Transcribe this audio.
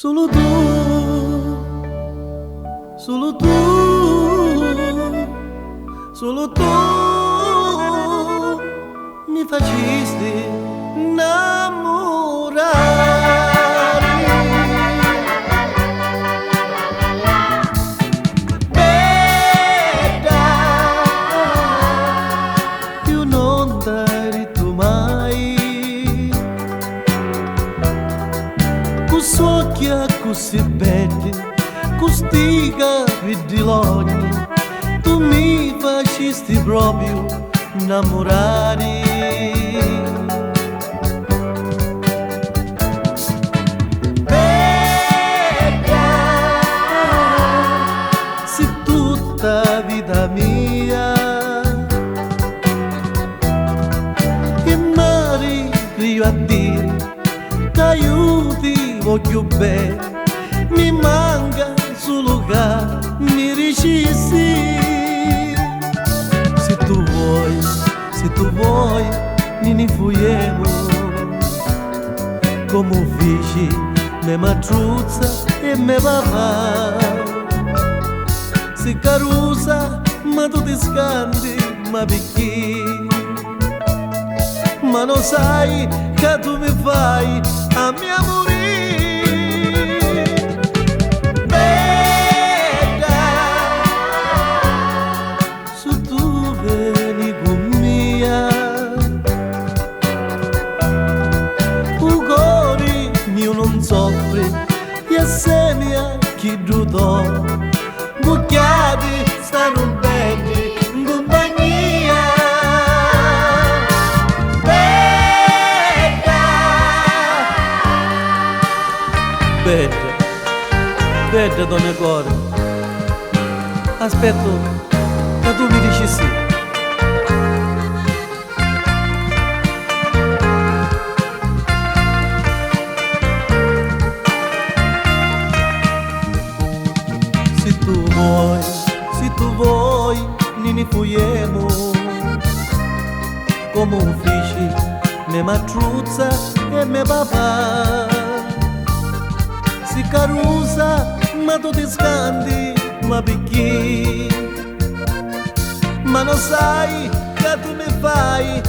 Solo tu, solo tu, solo tu mi facesti innamorare. Bella, più non dare tu mai. Cus'occhia così belli, custica di logni, tu mi facesti proprio innamorare. Bella, sei tutta vita mia, e mare io a dire, t'aiuti voglio bene, mi manca solo che mi ricissi. Se tu vuoi, ne fuiemo, come feci, me matruzza e me papà. Se carusa, ma tu ti scandi, ma perché? Ma non sai che tu mi fai a mia morire. Bella, se tu vieni con mia, il cuore mio non soffre, e assieme a chi giudò, bucchiati stanno bene in compagnia. Bella, bella donna cuore, aspetto che tu mi dici sì. Se tu vuoi, ne fuiemo, come un fici, me matruzza e me papà. Si carusa, ma tu ti scandi, ma perché? Ma non sai che tu mi fai